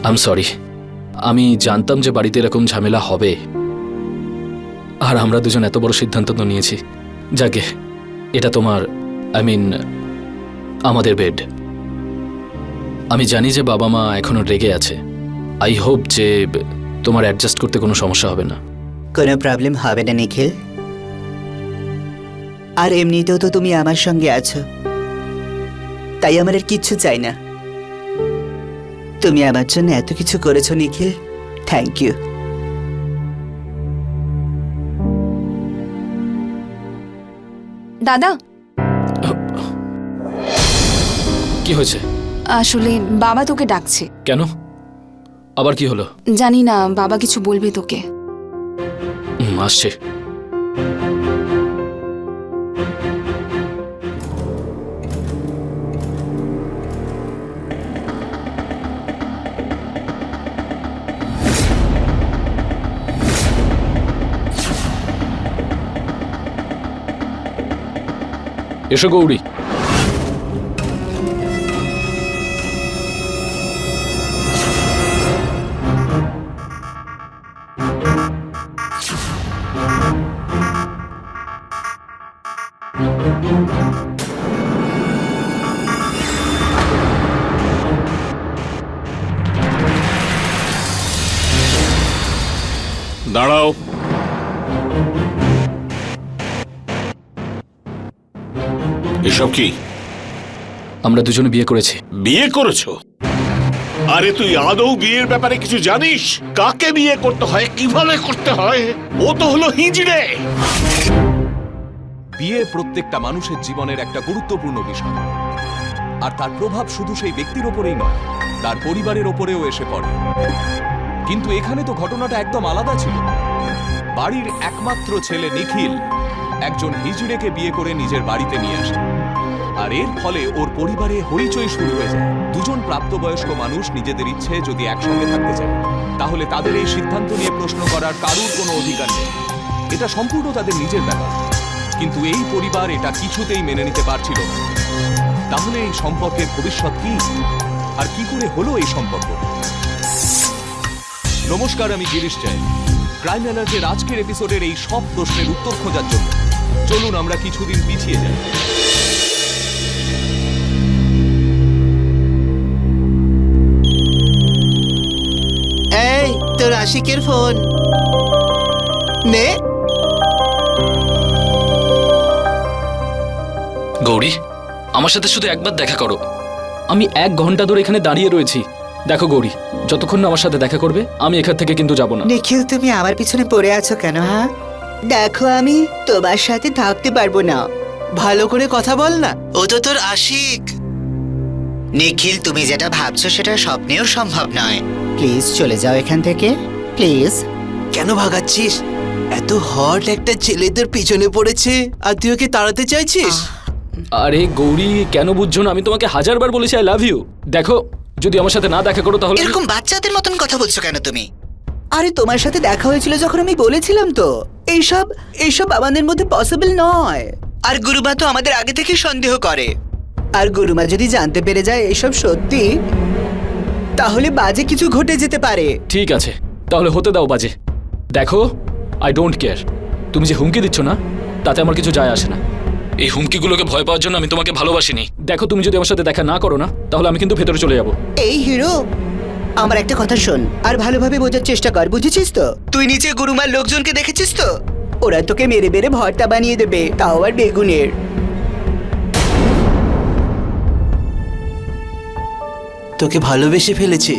I am sorry. আমি জানতাম যে বাড়িতে এরকম ঝামেলা হবে, আর আমরা দুজন এত বড় সিদ্ধান্ত তো নিয়েছি। যাকে এটা তোমার, আমাদের বেড। আমি জানি যে বাবা মা এখনো রেগে আছে। আই হোপ যে তোমার অ্যাডজাস্ট করতে কোনো সমস্যা হবে না। কোনো প্রবলেম হবে না নিখিল। আর এমনিতেও তো তুমি আমার সঙ্গে আছো, তাই আমার আর কিচ্ছু চাই না। তুমি আমার জন্য এত কিছু করেছো নিখিল, থ্যাংক ইউ। দাদা, কি হয়েছে? আসলে বাবা তোকে ডাকছে। কেন? আবার কি হলো? জানি না, বাবা কিছু বলবে তোকে। আসছে। এসো গৌরী। দাঁড়াও। এসব কি? আমরা দুজনে বিয়ে করেছি। বিয়ে করেছো? আরে তুই আদৌ বিয়ের ব্যাপারে কিছু জানিস? কাকে বিয়ে করতে হয়, কিভাবে করতে হয়? ও তো হলো হিজড়ে। বিয়ে প্রত্যেকটা মানুষের জীবনের একটা গুরুত্বপূর্ণ বিষয়, আর তার প্রভাব শুধু সেই ব্যক্তির ওপরেই নয়, তার পরিবারের ওপরেও এসে পড়ে। কিন্তু এখানে তো ঘটনাটা একদম আলাদা ছিল। বাড়ির একমাত্র ছেলে নিখিল একজন হিজড়েকে বিয়ে করে নিজের বাড়িতে নিয়ে আসে, আর এর ফলে ওর পরিবারে হইচই শুরু হয়ে যায়। দুজন প্রাপ্তবয়স্ক মানুষ নিজেদের ইচ্ছে যদি একসঙ্গে থাকতে চায়, তাহলে তাদের এই সিদ্ধান্ত নিয়ে প্রশ্ন করার কারুর কোনো অধিকার নেই। এটা সম্পূর্ণ তাদের নিজের ব্যাপার। কিন্তু এই পরিবার এটা কিছুতেই মেনে নিতে পারছিল না। তাহলে এই সম্পর্কের ভবিষ্যৎ কি, আর কি করে হলো এই সম্পর্ক? নমস্কার, আমি গিরিশ জৈন। ক্রাইম অ্যালার্টের আজকের এপিসোডের এই সব প্রশ্নের উত্তর খোঁজার জন্য চলুন আমরা কিছুদিন পিছিয়ে যাই। এই তোর আশিকের ফোন নে। গৌরী, আমার সাথে শুধু একবার দেখা করো। আমি 1 ঘন্টা ধরে এখানে দাঁড়িয়ে রয়েছি। দেখো গৌরী, যতক্ষণ না আমার সাথে দেখা করবে আমি এখান থেকে কিন্তু যাব না। নিখিল, তুমি আমার পিছনে পড়ে আছো কেন? হ্যাঁ, দেখো আমি তোমার সাথে থাকতে পারবো না। ভালো করে কথা বল না, ও তো তোর আশিক। নিখিল, তুমি যেটা ভাবছো সেটা স্বপ্নেও সম্ভব নয়। প্লিজ চলে যাও এখান থেকে, প্লিজ। কেন ভাগাচ্ছিস? এত হট একটা ছেলে তোর পিছনে পড়েছে আর তুই ওকে তাড়াতে চাইছিস? আরে গৌরী, কেন বুঝছো না? আমি তোমাকে 1000 বার বলেছি আই লাভ ইউ। দেখো, যদি আমার সাথে না দেখা করো তাহলে এরকম বাচ্চাদের মতন কথা বলছো কেন তুমি? আরে তোমার সাথে দেখা হয়েছিল যখন আমি বলেছিলাম তো এইসব আমাদের মধ্যে পসিবল নয়। আর গুরুমা তো আমাদের আগে থেকে সন্দেহ করে। আর গুরুমা যদি জানতে পেরে যায় এইসব সত্যি, তাহলে বাজে কিছু ঘটে যেতে পারে। ঠিক আছে, তাহলে হতে দাও বাজে। দেখো, আই ডোন্ট কেয়ার। তুমি যে হুমকি দিচ্ছ না, তাতে আমার কিছু যায় আসে না। এই হুমকিগুলোকে ভয় পাওয়ার জন্য আমি তোমাকে ভালোবাসিনি। দেখো, তুমি যদি আমার সাথে দেখা না করো না, তাহলে আমি কিন্তু ভেতরে চলে যাব। এই হিরো, আমার একটা কথা শোন আর ভালোভাবে বোঝার চেষ্টা কর, বুঝেছিস তো? তুই নিচে গুরুমার লোকজনকে দেখেছিস তো? ওরা তোকে মেরে মেরে ভর্তা বানিয়ে দেবে, তাও আবার বেগুনের। তোকে ভালোবেসে ফেলেছে।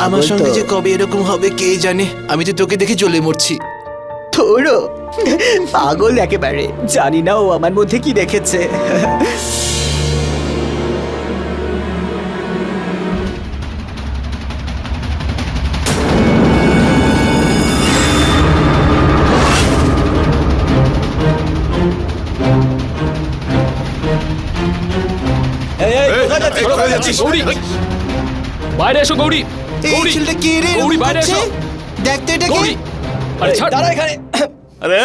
আমার সঙ্গে যে কবে এরকম হবে কে জানে। আমি তো তোকে দেখে জ্বলে মরছি। থোড়ো পাগল একেবারে, জানি না ও আমার মধ্যে কি দেখেছে। গৌরী, বাইরে এসো গৌরী। এই গৌরী, ছেলেটা কে রে? গৌরী বাইরে এসো। দেখতে এটা কে? গৌরী, আরে ছাড়। দাঁড়া এখানে। আরে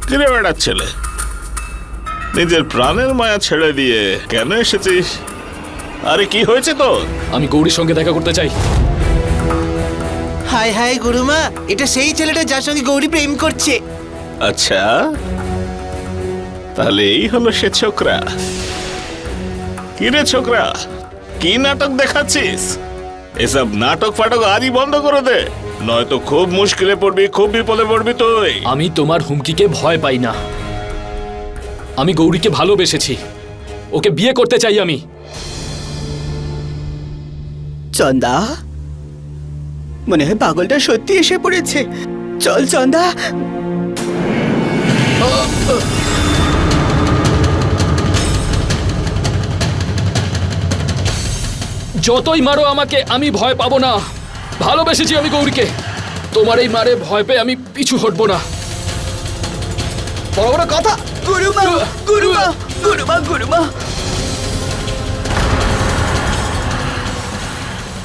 কিরে বেড়ার ছেলে, নিজের প্রাণের মায়া ছেড়ে দিয়ে কেন এসেছিস? আরে কি হয়েছে তোর? আমি গৌরীর সঙ্গে দেখা করতে চাই। হাই হাই গুরুমা, এটা সেই ছেলেটা যার সঙ্গে গৌরী প্রেম করছে। আচ্ছা, তাহলে এই হলো সে ছোকরা। কিরে ছোকরা, কি নাটক দেখাচ্ছিস? এসব নাটক ফাটক আজই বন্ধ করে দে, নয়তো খুব মুশকিলে পড়বি, খুব বিপদে পড়বি তুই। আমি তোমার হুমকিকে ভয় পাই না। আমি গৌরীকে ভালোবেসেছি, ওকে বিয়ে করতে চাই আমি। চন্দা, মনে হয় পাগলটা সত্যি এসে পড়েছে। চল চন্দা। যতই মারো আমাকে, আমি ভয় পাবো না। ভালোবেসেছি আমি গৌরীকে। তোমার এই মারে ভয় পেয়ে আমি পিছু হটবো না। বড় বড় কথা। গুরুমা, গুরুমা, গুরুমা, গুরুমা।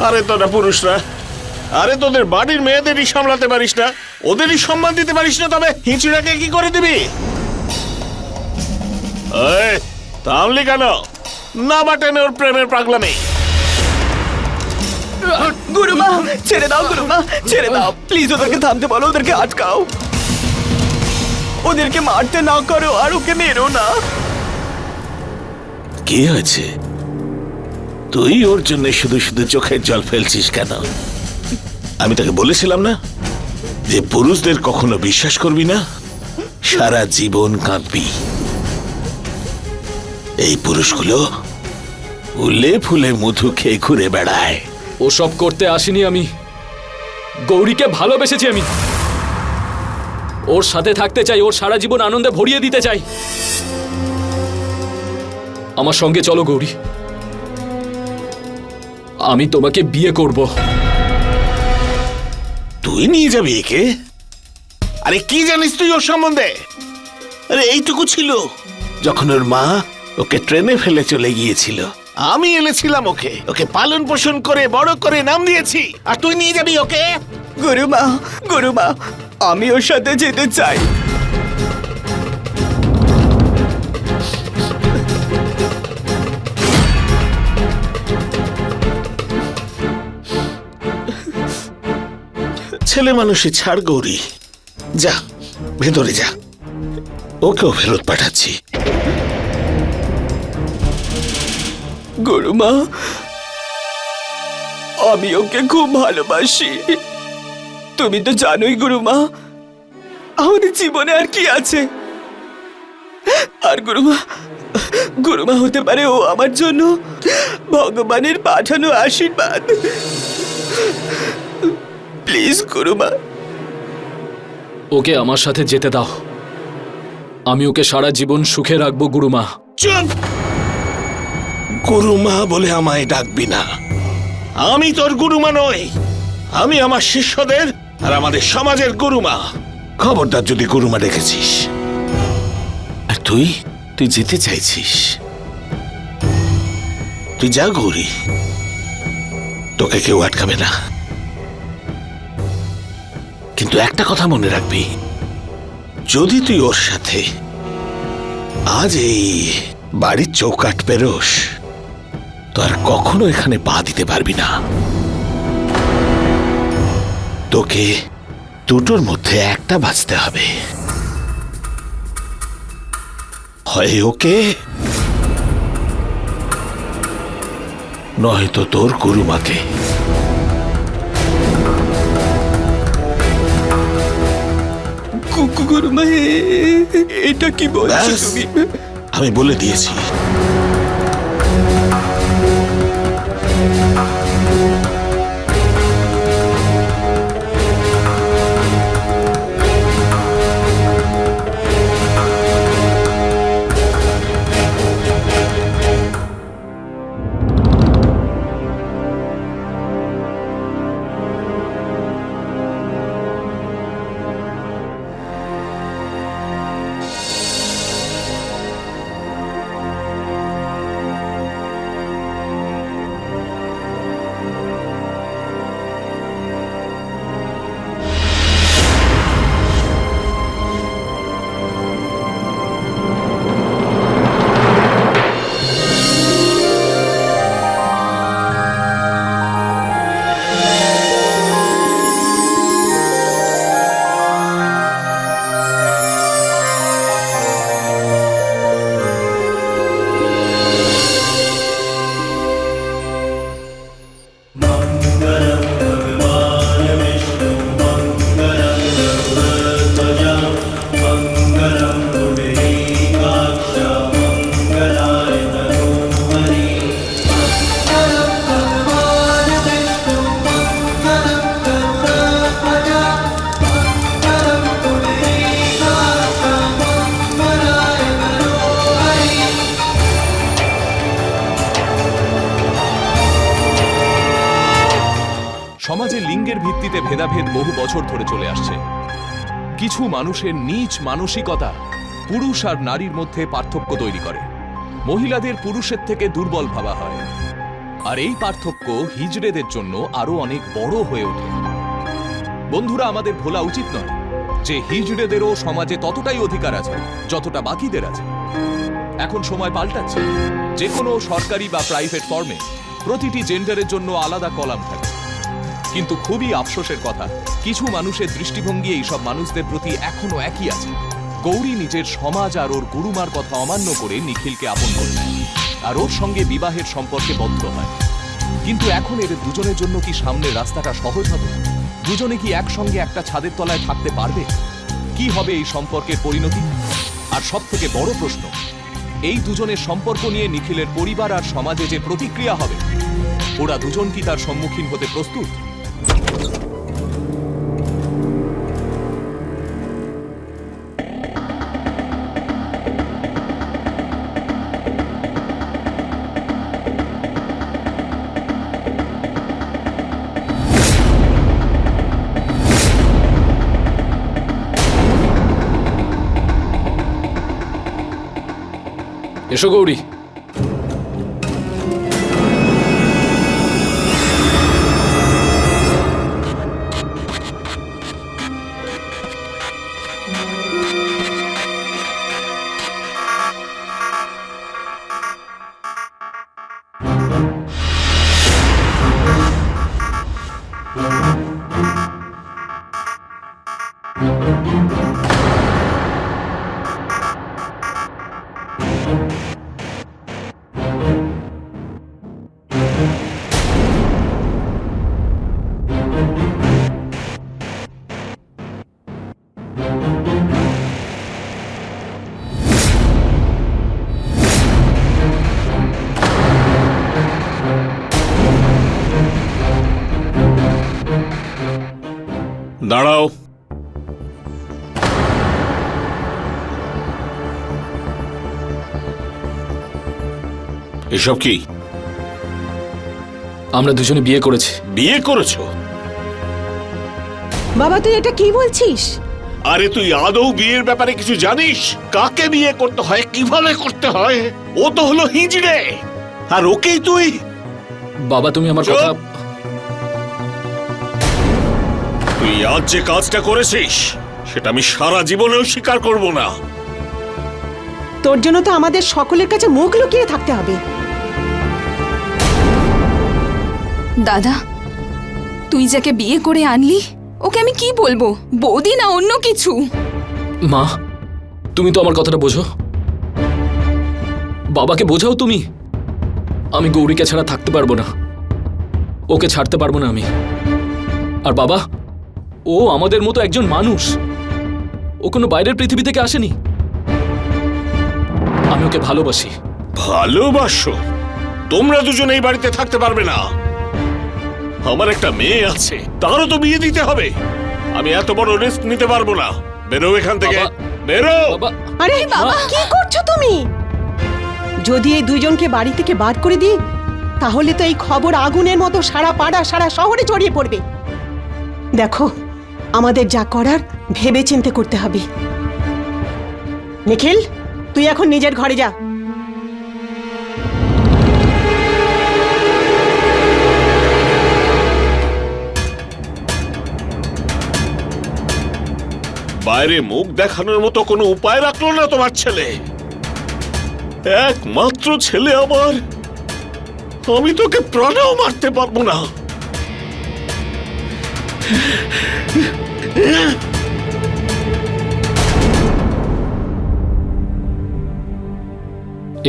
আরে তোরা পুরুষরা, আরে তোদের বাড়ির মেয়েদেরই সামলাতে পারিস না, ওদেরই সম্মান দিতে পারিস না, তবে হিঁচড়াকে কি করে দিবি? এই, থামলি কেন? না বাটেন ওর প্রেমের পাগলামি। গুরুমা, ছেড়ে দাও গুরুমা, ছেড়ে দাও প্লিজ। ওদেরকে থামতে বলো, ওদেরকে আটকাও, ওদেরকে মারতে না করো, আর ওকে মেরো না। কি হয়েছে? তুই ওর জন্য শুধু শুধু চোখের জল ফেলছিস কেন? আমি তাকে বলেছিলাম না যে পুরুষদের কখনো বিশ্বাস করবি না, সারা জীবন কাঁদবি। এই পুরুষগুলো ফুলে ফুলে মধু খেয়ে ঘুরে বেড়ায়। ওসব করতে আসিনি আমি। গৌরীকে ভালোবেসেছি আমি। ওর সাথে থাকতে চাই, ওর সারা জীবন আনন্দে ভরিয়ে দিতে চাই। আমার সঙ্গে চলো গৌরী, আমি তোমাকে বিয়ে করব। তুই নিয়ে যাবি একে? আরে কি জানিস তুই ওর সম্বন্ধে? আরে এইটুকু ছিল যখন ওর মা ওকে ট্রেনে ফেলে চলে গিয়েছিল। আমি এনেছিলাম ওকে, ওকে পালন পোষণ করে বড় করে নাম দিয়েছি, আর তুই নিয়ে যাবি ওকে? গুরুমা, গুরুমা, আমি ওর সাথে যেতে চাই। ছেলে মানুষই ছাড় গৌরী, যা ভেতরে যা, ওকেও ফেরত পাঠাচ্ছি। গুরুমা, আমি ওকে খুব ভালোবাসি। তুমি তো জানোই গুরুমা, আমাদের জীবনে আর কি আছে। আর গুরুমা, গুরুমা হতে পারে ও আমার জন্য ভগবানের পাঠানো আশীর্বাদ। প্লিজ গুরুমা। ওকে আমার সাথে যেতে দাও। আমি ওকে সারা জীবন সুখে রাখবো গুরুমা। চুপ! গুরুমা বলে আমায় ডাকবি না। আমি তোর গুরুমা নই, আমি আমার শিষ্যদের আর আমাদের সমাজের গুরুমা। খবরদার যদি গুরুমা ডেকেছিস। আর তুই যেতে চাইছিস, তুই যা গৌরী, তোকে কেউ আটকাবে না। কিন্তু একটা কথা মনে রাখবি, যদি তুই ওর সাথে আজ এই বাড়ির চৌকাঠ পেরোস, তো আর কখনো এখানে পা দিতে পারবি না। তোকে দুটোর মধ্যে একটা বাঁচতে হবে, হয় ওকে নয়তো তোর গুরুমাকে। গুরুমা, এটা কি বলছো তুমি? আমি বলে দিয়েছি। ভিত্তিতে ভেদাভেদ বহু বছর ধরে চলে আসছে। কিছু মানুষের নীচ মানসিকতা পুরুষ আর নারীর মধ্যে পার্থক্য তৈরি করে। মহিলাদের পুরুষের থেকে দুর্বল ভাবা হয়, আর এই পার্থক্য হিজড়েদের জন্য আরো অনেক বড় হয়ে ওঠে। বন্ধুরা, আমাদের ভোলা উচিত নয় যে হিজড়েদেরও সমাজে ততটাই অধিকার আছে যতটা বাকিদের আছে। এখন সময় পাল্টাচ্ছে। যে কোনো সরকারি বা প্রাইভেট ফর্মে প্রতিটি জেন্ডারের জন্য আলাদা কলাম থাকে, কিন্তু খুবই আফসোসের কথা, কিছু মানুষের দৃষ্টিভঙ্গি এইসব মানুষদের প্রতি এখনো একই আছে। গৌরী নিজের সমাজ আর ওর গুরুমার কথা অমান্য করে নিখিলকে আপন করে নেয় আর ওর সঙ্গে বিবাহের সম্পর্কে বদ্ধ হয়। কিন্তু এখন এদের দুজনের জন্য কি সামনের রাস্তাটা সহজ হবে? দুজনে কি একসঙ্গে একটা ছাদের তলায় থাকতে পারবে? কি হবে এই সম্পর্কের পরিণতি? আর সব থেকে বড় প্রশ্ন, এই দুজনের সম্পর্ক নিয়ে নিখিলের পরিবার আর সমাজে যে প্রতিক্রিয়া হবে, ওরা দুজন কি তার সম্মুখীন হতে প্রস্তুত? এসো গৌরী। দাঁড়াও। এসব কি? আমরা দুজনে বিয়ে করেছি। বিয়ে করেছো? বাবা তুই এটা কি বলছিস? আরে তুই আদৌ বিয়ের ব্যাপারে কিছু জানিস? কাকে বিয়ে করতে হয়, কিভাবে করতে হয়? ও তো হলো হিজড়ে, আর ওকেই তুই। বাবা, তুমি আমার চুপ! কথা। তুই আজ যে কাজটা করেছিস সেটা আমি সারা জীবনেও স্বীকার করব না। তোর জন্য তো আমাদের সকলের কাছে মুখ লুকিয়ে থাকতে হবে। দাদা, তুই যাকে বিয়ে করে আনলি ওকে আমি কি বলবো? বৌদি না অন্য কিছু? মা, তুমি তো আমার কথাটা বোঝো। বাবাকে বোঝাও তুমি। আমি গৌরীকে ছাড়া থাকতে পারবো না, ওকে ছাড়তে পারবো না আমি। আর বাবা, ও আমাদের মতো একজন মানুষ, ও কোনো বাইরের পৃথিবী থেকে আসেনি। আমি ওকে ভালোবাসি। ভালোবাসো? তোমরা দুজন এই বাড়িতে থাকতে পারবে না। আমার একটা মেয়ে আছে, তারও তো বিয়ে দিতে হবে। আমি এত বড় রিস্ক নিতে পারবো না। বেরো এখান থেকে, বাবা! বেরো। বাবা, আরে বাবা কি করছো তুমি? যদি এই দুইজনকে বাড়ি থেকে বার করে দিই তাহলে তো এই খবর আগুনের মতো সারা পাড়া সারা শহরে ছড়িয়ে পড়বে। দেখো, আমাদের যা করার ভেবে চিন্তে করতে হবে। নিখিল, তুই এখন নিজের ঘরে যা। বাইরে মুখ দেখানোর মতো কোনো উপায় রাখলো না তোমার ছেলে। একমাত্র ছেলে আমার, আমি তোকে প্রাণেও মারতে পারবো না।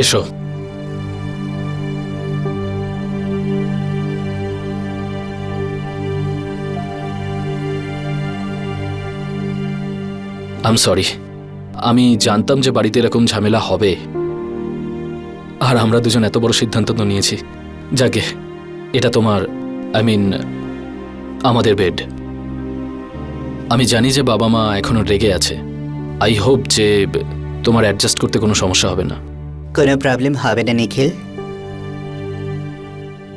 এসো। I am sorry. আমি জানতাম যে বাড়িতে এরকম ঝামেলা হবে, আর আমরা দুজন এত বড় সিদ্ধান্ত তো নিয়েছি। যাকে, এটা তোমার, আমাদের বেড। আমি জানি যে বাবা মা এখনো রেগে আছে। আই হোপ যে তোমার অ্যাডজাস্ট করতে কোনো সমস্যা হবে না। কোনো প্রবলেম হবে না নিখিল।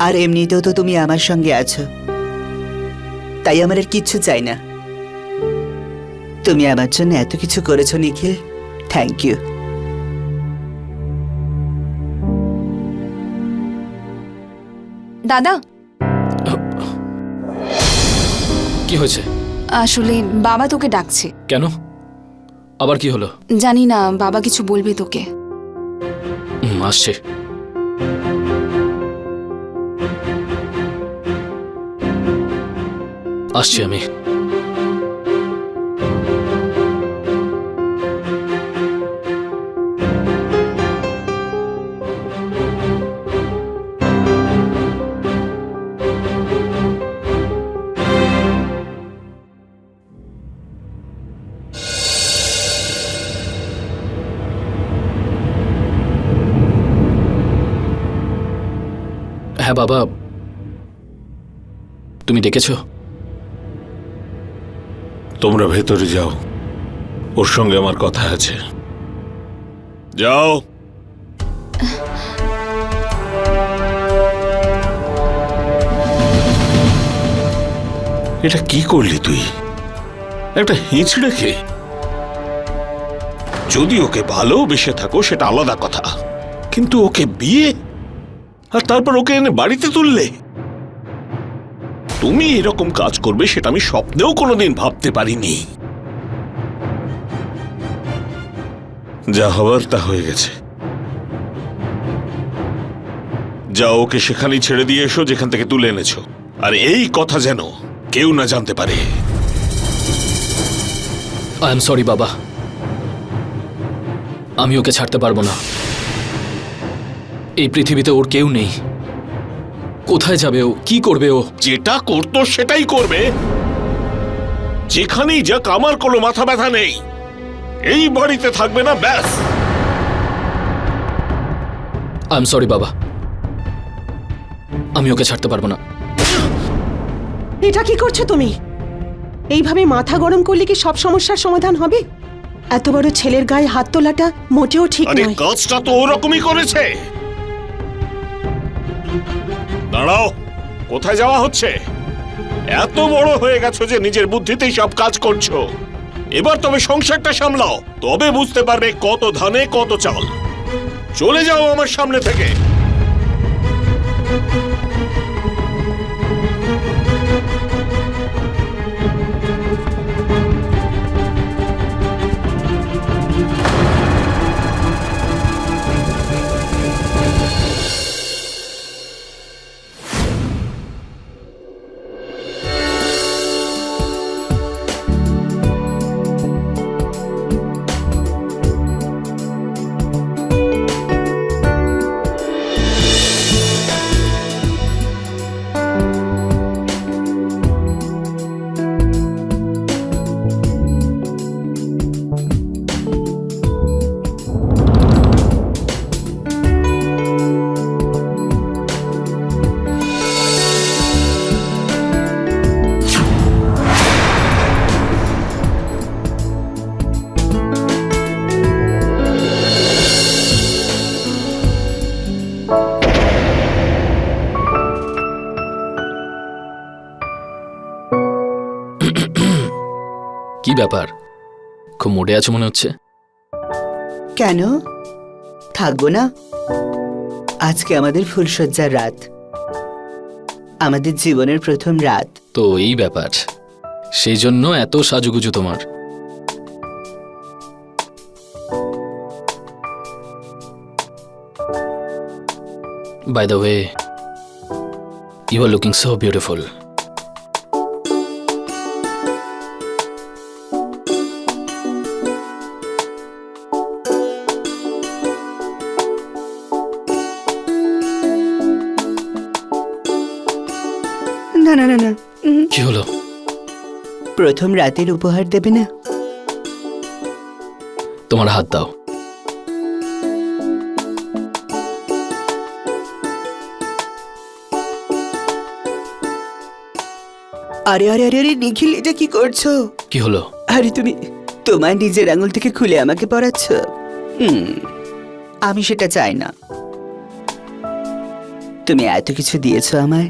আর এমনিতেও তো তুমি আমার সঙ্গে আছো, তাই আমার আর কিচ্ছু চাই না। তুমি আমার জন্য এত কিছু করেছো নিখিল, থ্যাংক ইউ। দাদা, কি হয়েছে? আসলে বাবা তোকে ডাকছে। কেন? আবার কি হলো? জানি না, বাবা কিছু বলবে তোকে। আসছে। আসছি আমি। হ্যাঁ বাবা, তুমি ডেকেছো? তোমরা ভেতরে যাও, ওর সঙ্গে আমার কথা আছে। যাও। এটা কি করলি তুই? একটা হিঁচড়েকে? যদি ওকে ভালোবেসে থাকো সেটা আলাদা কথা, কিন্তু ওকে বিয়ে আর তারপর ওকে এনে বাড়িতে তুললে? তুমি এরকম কাজ করবে সেটা আমি স্বপ্নেও কোনোদিন ভাবতে পারিনি। যা হওয়ার তা হয়ে গেছে। যাও, ওকে সেখানেই ছেড়ে দিয়ে এসো যেখান থেকে তুলে এনেছো। আর এই কথা যেন কেউ না জানতে পারে। আই এম সরি বাবা, আমি ওকে ছাড়তে পারবো না। এই পৃথিবীতে ওর কেউ নেই। কোথায় যাবে ও? কি করবে ও? যেটা করতো সেটাই করবে। যেখানেই যাক আমার কোনো মাথা ব্যথা নেই। এই বাড়িতে থাকবে না, ব্যাস। আই এম সরি বাবা, আমি ওকে ছাড়তে পারবো না। এটা কি করছো তুমি? এইভাবে মাথা গরম করলে কি সব সমস্যার সমাধান হবে? এত বড় ছেলের গায়ে হাত তোলাটা মোটেও ঠিক আরে নয়। কাজটা তো ওরকমই করেছে। দাঁড়াও, কোথায় যাওয়া হচ্ছে? এত বড় হয়ে গেছো যে নিজের বুদ্ধিতেই সব কাজ করছো। এবার তবে সংসারটা সামলাও, তবে বুঝতে পারবে কত ধানে কত চাল। চলে যাও আমার সামনে থেকে। কি ব্যাপার, খুব মুডে আছো মনে হচ্ছে? কেন থাকবো না? আজকে আমাদের ফুলশয্যার রাত, আমাদের জীবনের প্রথম রাত। তো এই ব্যাপার, সেই জন্য এত সাজুগুজু তোমার। By the way, you are looking so beautiful. না না না না, কি হলো? প্রথম রাতের উপহার দেবে না? তোমার হাত দাও। আরে আরে আরে আরে নিখিল, এটা কি করছো? কি হলো? আরে তুমি তোমার নিজের আঙুল থেকে খুলে আমাকে পরাচ্ছ। আমি সেটা চাই না। তুমি এত কিছু দিয়েছো আমায়,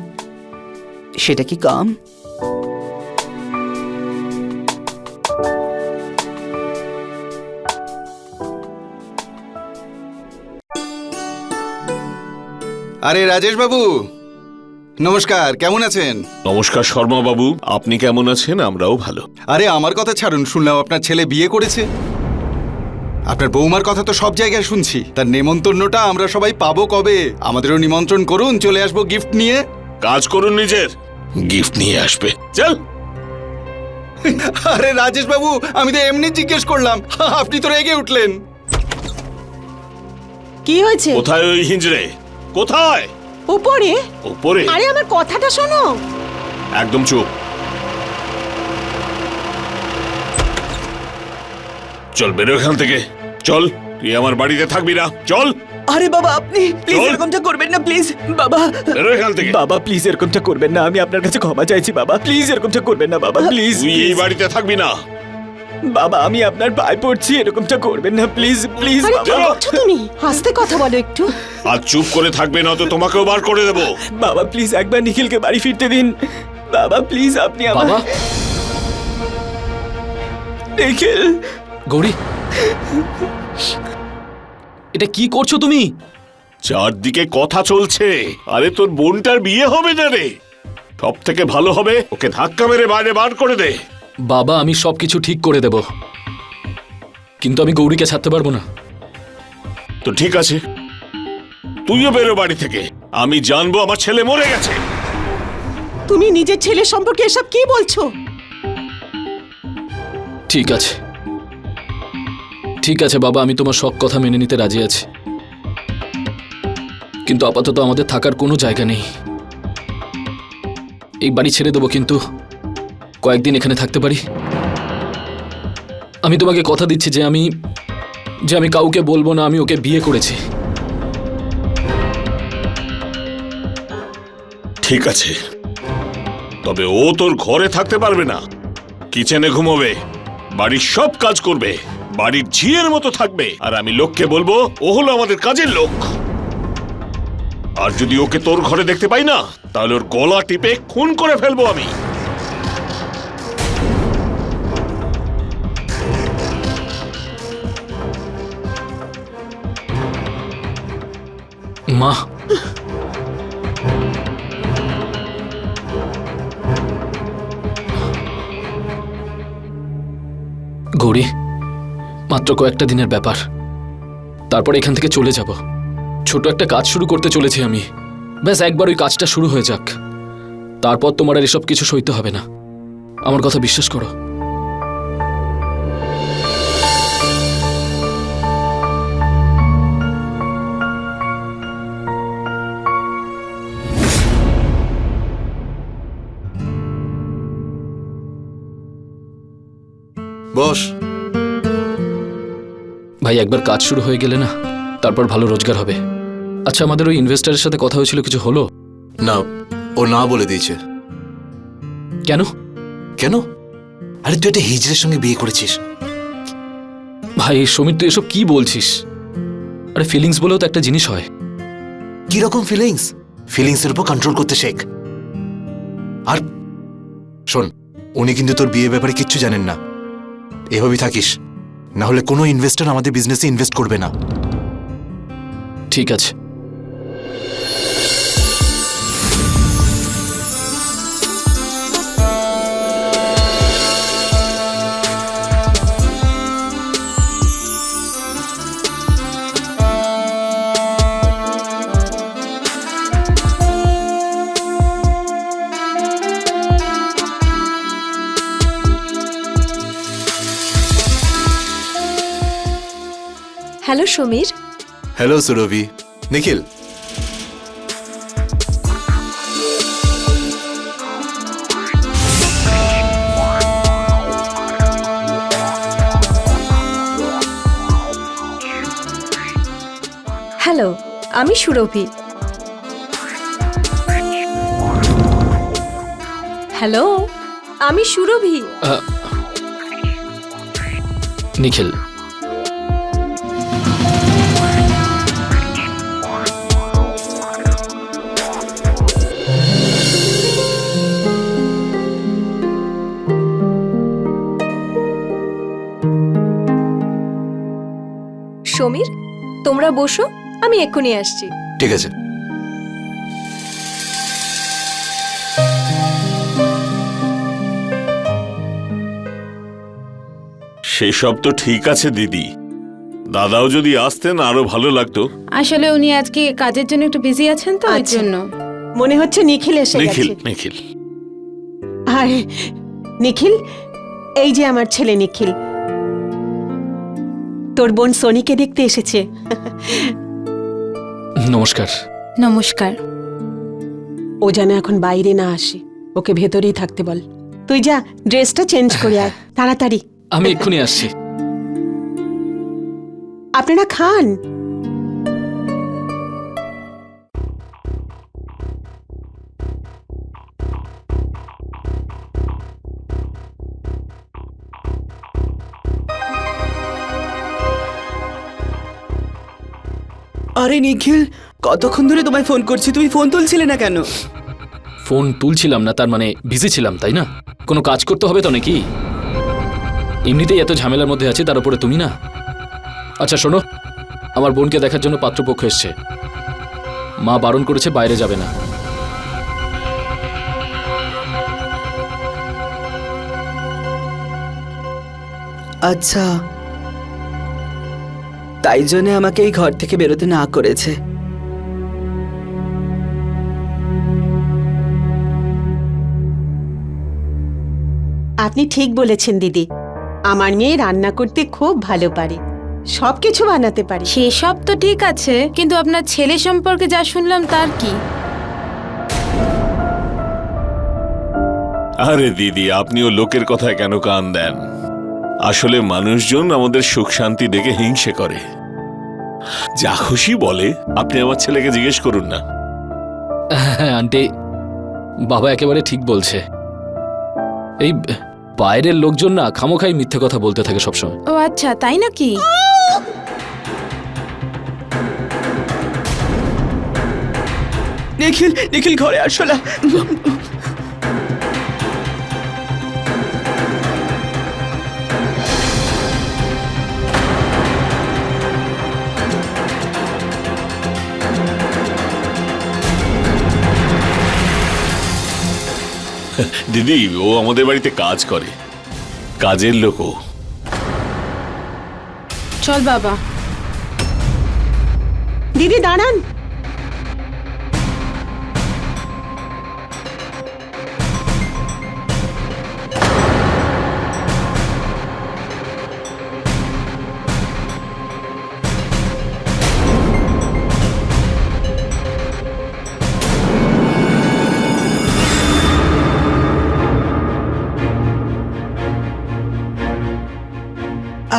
সেটা কি কম? আরে রাজেশ বাবু, নমস্কার, কেমন আছেন? নমস্কার শর্মা বাবু, আপনি কেমন আছেন? আমরাও ভালো। আরে আমার কথা ছাড়ুন, শুনলাম আপনার ছেলে বিয়ে করেছে। আপনার বৌমার কথা তো সব জায়গায় শুনছি। তার নেমন্তন্নটা আমরা সবাই পাবো কবে? আমাদেরও নিমন্ত্রণ করুন, চলে আসবো গিফট নিয়ে। কাজ করুন নিজের, গিফট নিয়ে আসবে। চল। আরে রাজেশ বাবু, আমি তো এমনি জিজ্ঞেস করলাম, আপনি তো রেগে উঠলেন। কি হয়েছে? কোথায় ওই হিঞ্জড়ে? কোথায়? উপরে? উপরে? আরে আমার কথাটা শোনো। একদম চুপ। চল বেরো এখান থেকে, চল। তুই আমার বাড়িতে থাকবি না, চল। আরে বাবা, আপনি প্লিজ চল। এরকমটা করবেন না, প্লিজ বাবা। বেরো এখান থেকে। বাবা প্লিজ এরকমটা করবেন না, আমি আপনার কাছে ক্ষমা চাইছি বাবা, প্লিজ এরকমটা করবেন না বাবা, প্লিজ। তুই এই বাড়িতে থাকবি না। বাবা আমি আপনার পায়ে পড়ছি, এরকমটা করবেন না প্লিজ, প্লিজ আরে বাবা। কি করছো তুমি? আস্তে কথা বলো একটু। আর চুপ করে থাকবে না তো তোমাকেও বার করে দেবো। বাবা প্লিজ একবার নিখিলকে বাড়ি ফিরতে দিন বাবা, প্লিজ আপনি আমার। বাবা, নিখিল। গৌরী, এটা কি করছো তুমি? চারদিকে কথা চলছে, আরে তোর বোনটার বিয়ে হবে না রে। সব থেকে ভালো হবে ওকে ধাক্কা মেরে বাইরে বার করে দে। বাবা, আমি সবকিছু ঠিক করে দেব, কিন্তু আমি গৌরীকে ছাড়তে পারবো না। তো ঠিক আছে, তুইও বেরো বাড়ি থেকে। আমি জানবো আমার ছেলে মরে গেছে। তুমি নিজের ছেলের সম্পর্কে এসব কি বলছো? ঠিক আছে, ঠিক আছে বাবা, আমি তোমার সব কথা মেনে নিতে রাজি আছি, কিন্তু আপাতত আমাদের থাকার কোনো জায়গা নেই। এই বাড়ি ছেড়ে দেবো, কিন্তু কয়েকদিন এখানে থাকতে পারি। আমি তোমাকে কথা দিচ্ছি যে আমি কাউকে বলবো না আমি ওকে বিয়ে করেছি। ঠিক আছে, তবে ও তোর ঘরে থাকতে পারবে না। কিচেনে ঘুমোবে, বাড়ির সব কাজ করবে, বাড়ির ঝিয়ের মতো থাকবে। আর আমি লোককে বলবো ও হলো আমাদের কাজের লোক। আর যদি ওকে তোর ঘরে দেখতে পাই না, তাহলে ওর গলা টিপে খুন করে ফেলবো আমি। মা, গৌরী, মাত্র কয়েকটা দিনের ব্যাপার, তারপর এখান থেকে চলে যাব। ছোট একটা কাজ শুরু করতে চলেছি আমি, ব্যাস একবার ওই কাজটা শুরু হয়ে যাক, তারপর তোমার আর এসব কিছু সইতে হবে না। আমার কথা বিশ্বাস করো। বস। ভাই, একবার কাজ শুরু হয়ে গেলে না, তারপর ভালো রোজগার হবে। আচ্ছা, আমাদের ওই ইনভেস্টারের সাথে কথা হয়েছিল, কিছু হলো? না, ও না বলে দিয়েছে। কেন? কেন? আরে তুই একটা হিজড়ের সঙ্গে বিয়ে করেছিস। ভাই সমীর, তুই এসব কি বলছিস? আরে ফিলিংস বলেও তো একটা জিনিস হয়। কি রকম ফিলিংস? ফিলিংসের উপর কন্ট্রোল করতে শেখ। আর শোন, উনি কিন্তু তোর বিয়ে ব্যাপারে কিচ্ছু জানেন না। এভাবেই থাকিস, না হলে কোনো ইনভেস্টর আমাদের বিজনেসে ইনভেস্ট করবে না। ঠিক আছে। হ্যালো সমীর। হ্যালো সুরভি। নিখিল, হ্যালো, আমি সুরভি। হ্যালো, আমি সুরভি। নিখিল, সমীর, তোমরা বসো, আমি এক্ষুনি আসছি। ঠিক আছে। সেসব তো ঠিক আছে দিদি, দাদাও যদি আসতেন আরো ভালো লাগতো। আসলে উনি আজকে কাজের জন্য একটু বিজি আছেন তো এর আচ্ছা। জন্য। মনে হচ্ছে নিখিল এসে নিখিল গেছে। নিখিল আর নিখিল, এই যে আমার ছেলে নিখিল, তোর বোন সোনিকে দেখতে এসেছে। নমস্কার। নমস্কার। ও যেন এখন বাইরে না আসে, ওকে ভেতরেই থাকতে বল। তুই যা ড্রেসটা চেঞ্জ করে আয় তাড়াতাড়ি। আমি এক্ষুনি আসছি। আপনারা খান। আরে নিখিল, কতক্ষণ ধরে তোমায় ফোন করছি, তুমি ফোন তুলছিলে না কেন? ফোন তুলছিলাম না তার মানে বিজি ছিলাম, তাই না? কোনো কাজ করতে হবে তো নাকি? এমনিতেই এত ঝামেলার মধ্যে আছে, তার উপরে তুমি না। আচ্ছা শোনো, আমার বোনকে দেখার জন্য পাত্রপক্ষ এসছে। মা বারণ করেছে, বাইরে যাবে না। আচ্ছা, তাই জন্য আমাকে এই ঘর থেকে বেরোতে না করেছে। আপনি ঠিক বলেছেন দিদি, আমার মেয়ে রান্না করতে খুব ভালো পারে, সবকিছু বানাতে পারে। সেসব তো ঠিক আছে, কিন্তু আপনার ছেলে সম্পর্কে যা শুনলাম তার কি? আরে দিদি, আপনিও লোকের কথায় কেন কান দেন? আসলে মানুষজন আমাদের সুখ শান্তি দেখে হিংসে করে। যা খুশি বলে, আপনি আমার ছেলেকে জিজ্ঞেস করুন না। হ্যাঁ আন্টি, বাবা একেবারে ঠিক বলছে। এই বাইরের লোকজন না খামোখাই মিথ্যে কথা বলতে থাকে সবসময়। ও আচ্ছা, তাই নাকি? নিখিল, নিখিল ঘরে আসো না। দিদি, ও আমাদের বাড়িতে কাজ করে, কাজের লোক ও। চল বাবা। দিদি দাঁড়ান।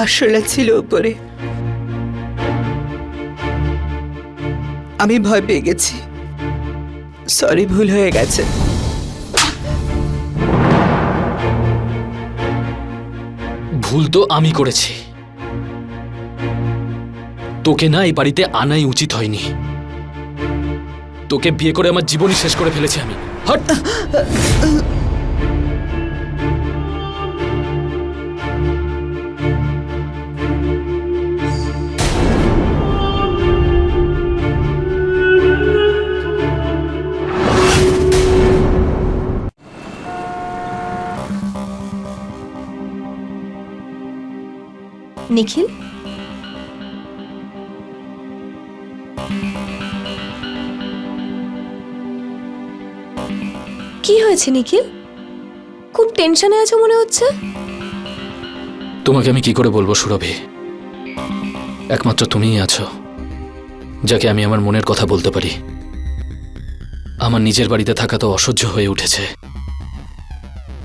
আসলে ছিল উপরে, আমি ভয় পেয়ে গেছি। সরি, ভুল হয়ে গেছে। ভুল তো আমি করেছি। তোকে না এই বাড়িতে আনাই উচিত হয়নি। তোকে বিয়ে করে আমার জীবনই শেষ করে ফেলেছি আমি। হট! নিখিল, কি হয়েছে নিখিল? খুব টেনশনে আছো মনে হচ্ছে। তোমাকে আমি কি করে বলবো সুরভি? একমাত্র তুমিই আছো যাকে আমি আমার মনের কথা বলতে পারি। আমার নিজের বাড়িতে থাকা তো অসহ্য হয়ে উঠেছে,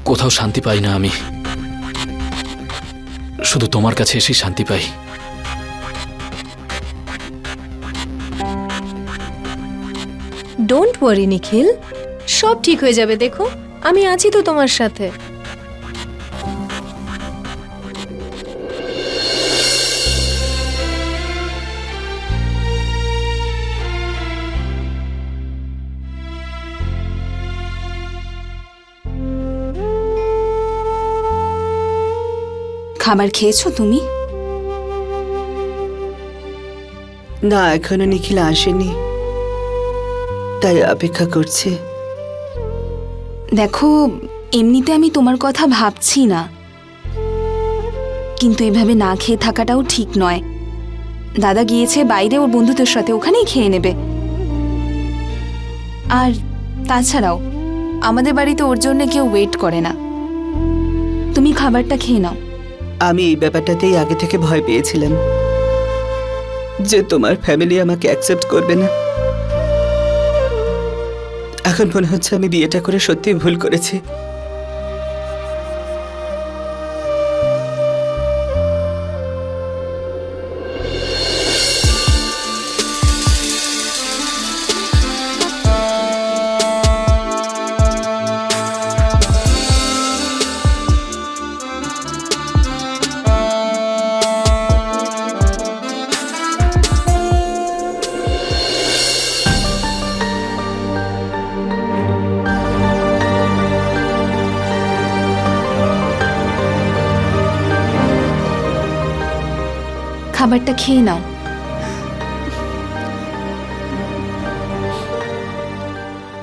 কোথাও শান্তি পাই না আমি। শুধু তোমার কাছে এসেই শান্তি পাই। ডোন্ট ওয়ারি নিখিল, সব ঠিক হয়ে যাবে। দেখো, আমি আছি তো তোমার সাথে। খাবার খেয়েছো তুমি? না, এখনো নিখিল আসেনি, তাই অপেক্ষা করছি। দেখো, এমনিতে আমি তোমার কথা ভাবছি না, কিন্তু এভাবে না খেয়ে থাকাটাও ঠিক নয়। দাদা গিয়েছে বাইরে ওর বন্ধুদের সাথে, ওখানেই খেয়ে নেবে। আর তাছাড়াও আমাদের বাড়িতে ওর জন্য কেউ ওয়েট করে না। তুমি খাবারটা খেয়ে নাও। আমি এই ব্যাপারটাতেই আগে থেকে ভয় পেয়েছিলাম যে তোমার ফ্যামিলি আমাকে অ্যাকসেপ্ট করবে না। এখন মনে হচ্ছে আমি বিয়েটা করে সত্যিই ভুল করেছি। খাবারটা খেয়ে নাও।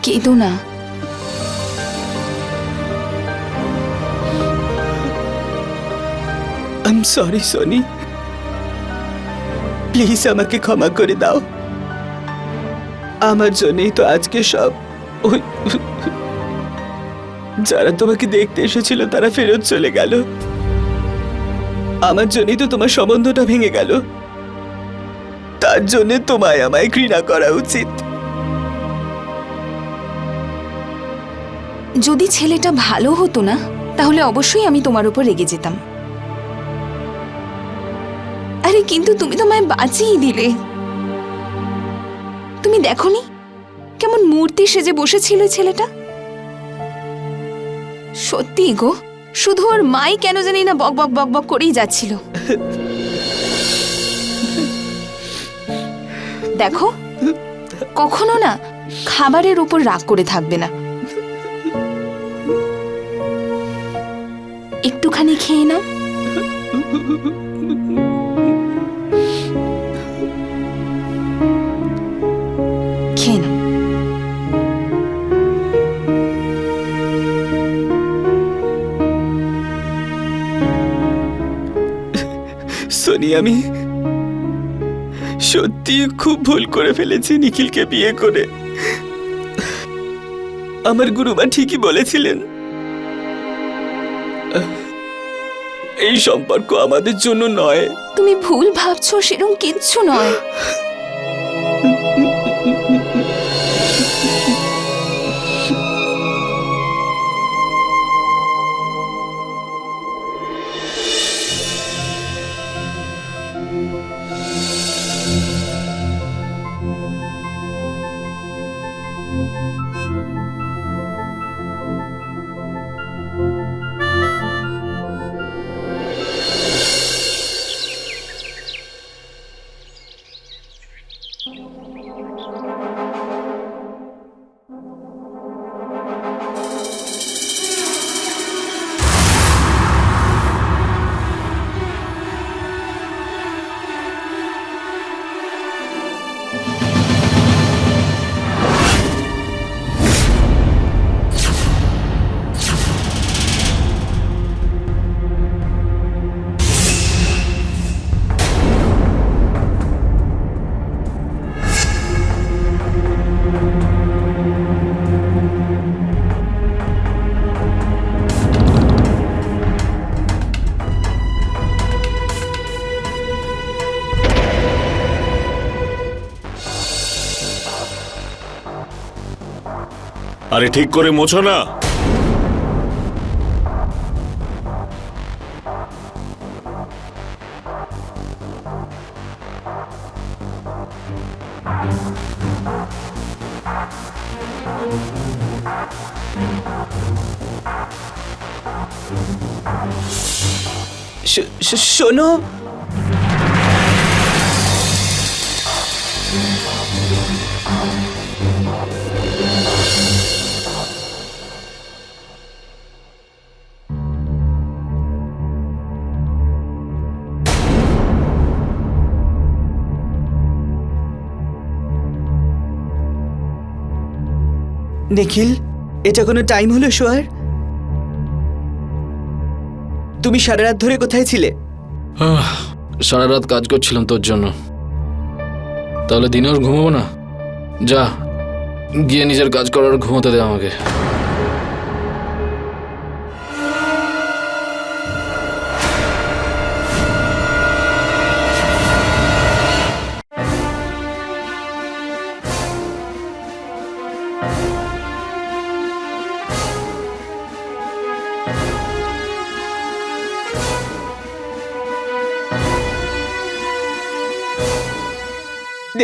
কেঁদো না। I am sorry Soni, please আমাকে ক্ষমা করে দাও। আমার জন্যই তো আজকে সব। ওই যারা তোমাকে দেখতে এসেছিল তারা ফেরত চলে গেল। আমার জন্যই তো তোমার সম্বন্ধটা ভেঙে গেল। তার জন্য তোমায় আমায় ঘৃণা করা উচিত। যদি ছেলেটা ভালো হতো না তাহলে অবশ্যই আমি তোমার উপর রেগে যেতাম। আরে কিন্তু তুমি তো আমায় বাঁচিয়ে দিলে। তুমি দেখোনি কেমন মূর্তি সেজে বসেছিল ছেলেটা? সত্যি গো, শুধু ওর মাই কেন জানি না বক বক বক বক করেই যাচ্ছিল। দেখো, কখনো না খাবারের উপর রাগ করে থাকবে না। একটুখানি খেয়ে নাও। খেয়ে নাও। সোনি, আমি সত্যি খুব ভুল করে ফেলেছি নিখিলকে বিয়ে করে। আমার গুরুমা ঠিকই বলেছিলেন, এই সম্পর্ক আমাদের জন্য নয়। তুমি ভুল ভাবছো, সেরকম কিচ্ছু নয়। আরে ঠিক করে মোছো না। শোনো, নিখিল, এটা কোনো টাইম হলো শোয়ার? তুমি সারা রাত ধরে কোথায় ছিলে? সারা রাত কাজ করছিলাম তোর জন্য, তাহলে দিনে ওর ঘুমাবো না? যা গিয়ে নিজের কাজ করার ঘুমোতে দে আমাকে।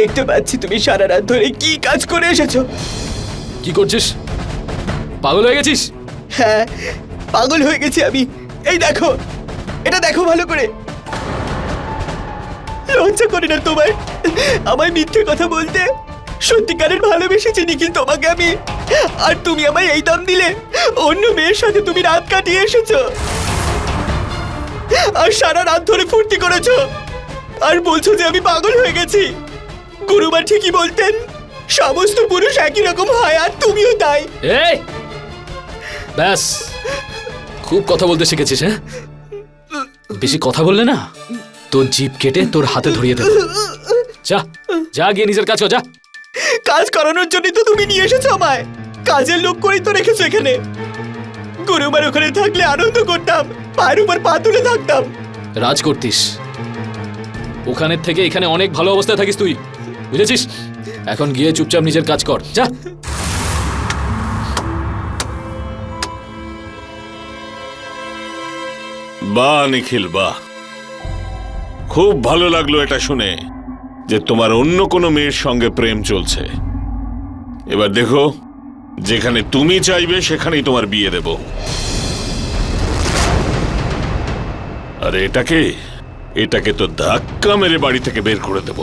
দেখতে পাচ্ছি তুমি সারা রাত ধরে কি কাজ করে এসেছো। কি করছিস? পাগল হয়ে গেছিস? হ্যাঁ, পাগল হয়ে গেছি আমি। এই দেখো, এটা দেখো ভালো করে। লজ্জা করে না তোমার আমায় মিথ্যে কথা বলতে? সত্যিকারের ভালোবেসেছি নিখিল তোমাকে আমি, আর তুমি আমায় এই দাম দিলে? অন্য মেয়ের সাথে তুমি রাত কাটিয়ে এসেছো আর সারা রাত ধরে ফুর্তি করেছো, আর বলছো যে আমি পাগল হয়ে গেছি। গুরুমা ঠিকই বলতেন, সমস্ত পুরুষ একই রকম হয়, আর তুমিও তাই। এই ব্যাস, খুব কথা বলতে শিখেছিস? হ্যাঁ, বেশি কথা বললে না তোর জিভ কেটে তোর হাতে ধরিয়ে দেব। যা যা গিয়ে নিজের কাজ কর, যা। কাজ করানোর জন্যই তো তুমি নিয়ে এসেছো আমায়, কাজের লোক করেই তো রেখেছো এখানে। গুরুমার ওখানে থাকলে আনন্দ করতাম, পায়ের উপর পা তুলে থাকতাম। রাজ করতিস, ওখানের থেকে এখানে অনেক ভালো অবস্থায় থাকিস তুই, বুঝেছিস? এখন গিয়ে চুপচাপ নিজের কাজ কর, যা। বাহ নিখিল, বাহ, খুব ভালো লাগলো এটা শুনে যে তোমার অন্য কোনো মেয়ের সঙ্গে প্রেম চলছে। এবার দেখো, যেখানে তুমি চাইবে সেখানেই তোমার বিয়ে দেব। আরে এটাকে তো ধাক্কা মেরে বাড়ি থেকে বের করে দেব।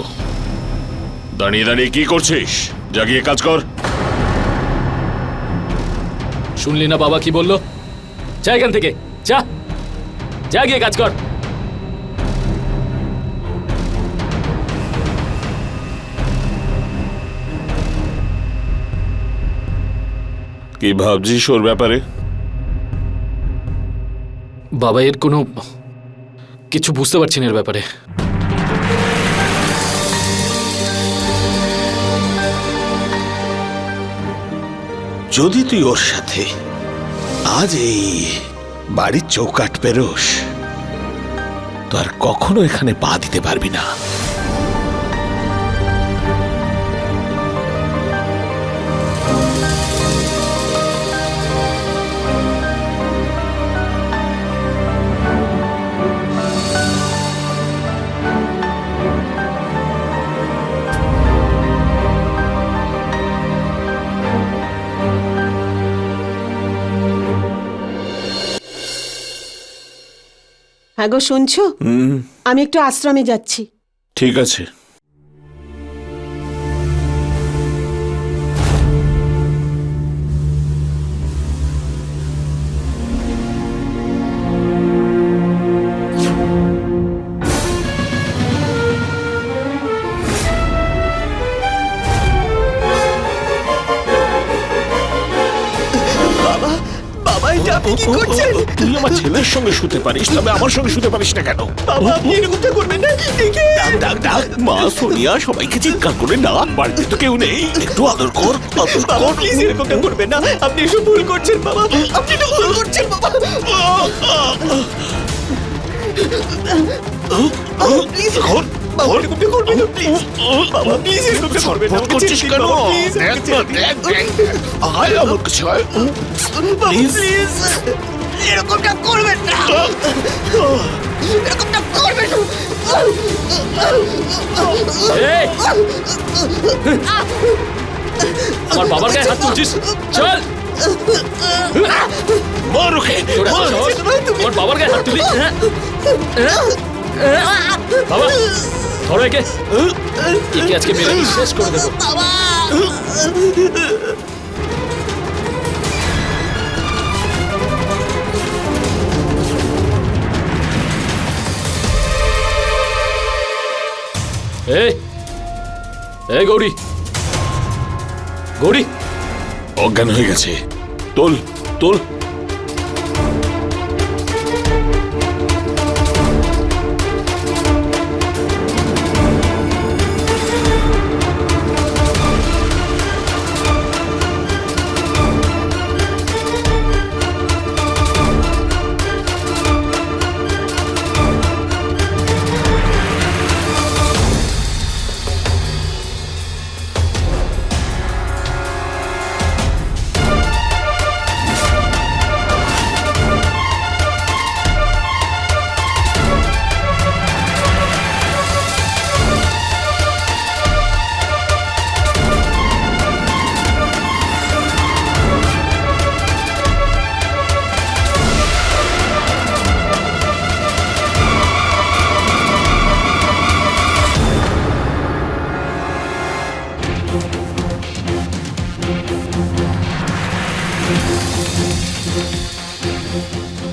দাঁড়িয়ে দাঁড়িয়ে কি করছিস? যা গিয়ে কাজ কর। শুনলি না বাবা কি বললো? যা এখান থেকে, যা যা গিয়ে কাজ কর। কি ভাবছিস ওর ব্যাপারে? বাবা এর কোনো কিছু বুঝতে পারছি না এর ব্যাপারে। যদি তুই ওর সাথে আজ এই বাড়ির চৌকাঠ পেরোস, তো আর কখনো এখানে পা দিতে পারবি না। হ্যাঁ গো, শুনছো? আমি একটু আশ্রমে যাচ্ছি। ঠিক আছে। বাবা, এটা আপনি কি করছেন? তুই আমার ছেলের সঙ্গে শুতে পারিস, তবে আমার সঙ্গে শুতে পারিস না কেন? বাবা, আপনি এরকমটা করবেন না। ডাক ডাক ডাক, মা সোনিয়া সবাইকে চিৎকার করে ডাক। বাড়িতে তো কেউ নেই, একটু আদর কর, আদর বাবা কর। প্লিজ এরকমটা করবেন না, আপনি এসব ভুল করছেন বাবা, আপনি এটা ভুল করছেন বাবা। প্লিজ বাবা, এরকমটা করবেন না প্লিজ। বাবা প্লিজ এরকমটা করবেন না, আমাকে করছিস ছেড়ে কেন? দিন বাবা, প্লিজ দেখ আমাকে না, ছেড়ে দিন। দেখ, দেখ। আয় আমার কাছে আয়। বাবা প্লিজ এরকমটা করবেন না, এরকমটা করবেন না। এই! আমার বাবার গায়ে হাত তুলছিস? চল, মার ওকে, তোর এত মার। সাহস? আমার বাবার গায়ে হাত তুলি? বাবা ধরো একে, একে আজকে মেরে আমি শেষ করে দেবো। এই গৌরী, গৌরী অজ্ঞান হয়ে গেছে। তোল তোল।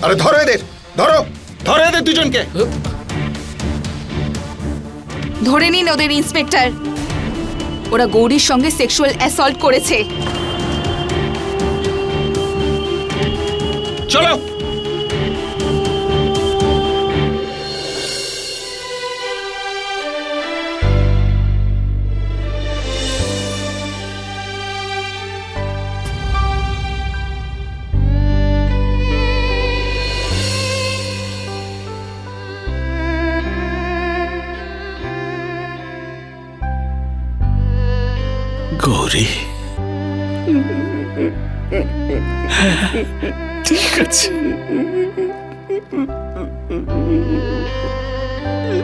আরে ধরো এদের, ধরো ধরো এদের দুজনকে। ধরে নিন ওদের ইন্সপেক্টর। ওরা গৌরীর সঙ্গে সেক্সুয়াল অ্যাসল্ট করেছে। চলো। গৌরী, ঠিক আছে,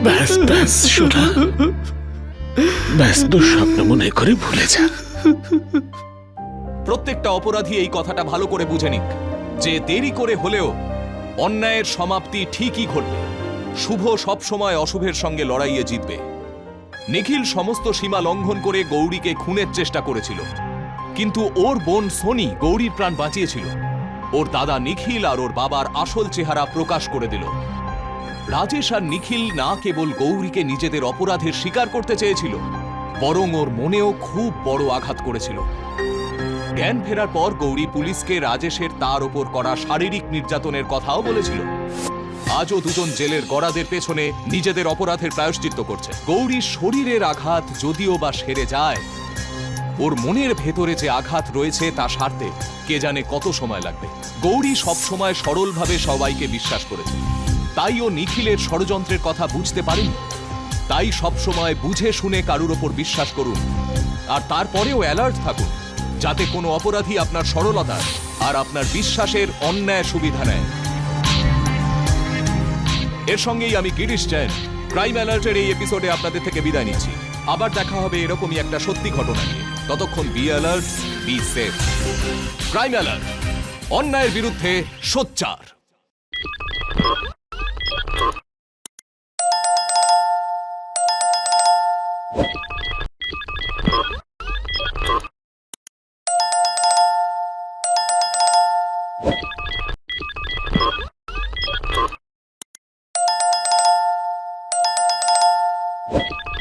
ব্যাস ব্যাস শোনা, ব্যাস দুঃস্বপ্ন মনে করে ভুলে যা। প্রত্যেকটা অপরাধী এই কথাটা ভালো করে বুঝে নিক যে দেরি করে হলেও অন্যায়ের সমাপ্তি ঠিকই ঘটবে। শুভ সবসময় অশুভের সঙ্গে লড়াইয়ে জিতবে। নিখিল সমস্ত সীমা লঙ্ঘন করে গৌরীকে খুনের চেষ্টা করেছিল, কিন্তু ওর বোন সোনি গৌরীর প্রাণ বাঁচিয়েছিল। ওর দাদা নিখিল আর ওর বাবার আসল চেহারা প্রকাশ করে দিল। রাজেশ আর নিখিল না কেবল গৌরীকে নিজেদের অপরাধের স্বীকার করতে চেয়েছিল, বরং ওর মনেও খুব বড় আঘাত করেছিল। জ্ঞান ফেরার পর গৌরী পুলিশকে রাজেশের তার ওপর করা শারীরিক নির্যাতনের কথাও বলেছিল। আজও দুজন জেলের গড়াদের পেছনে নিজেদের অপরাধের প্রায়শ্চিত্ত করছে। গৌরীর শরীরের আঘাত যদিও বা সেরে যায়, ওর মনের ভেতরে যে আঘাত রয়েছে তা সারতে কে জানে কত সময় লাগবে। গৌরী সবসময় সরলভাবে সবাইকে বিশ্বাস করেছে, তাই ও নিখিলের ষড়যন্ত্রের কথা বুঝতে পারেনি। তাই সবসময় বুঝে শুনে কারুর ওপর বিশ্বাস করুন, আর তারপরেও অ্যালার্ট থাকুন যাতে কোনো অপরাধী আপনার সরলতা আর আপনার বিশ্বাসের অন্যায় সুবিধা নেয়। এর সঙ্গেই আমি গিরিশ জৈন ক্রাইম অ্যালার্টের এই এপিসোডে আপনাদের থেকে বিদায় নিচ্ছি। আবার দেখা হবে এরকমই একটা সত্যি ঘটনা নিয়ে। ততক্ষণ be alert, be safe. Crime alert, অন্যায়ের বিরুদ্ধে সোচ্চার। you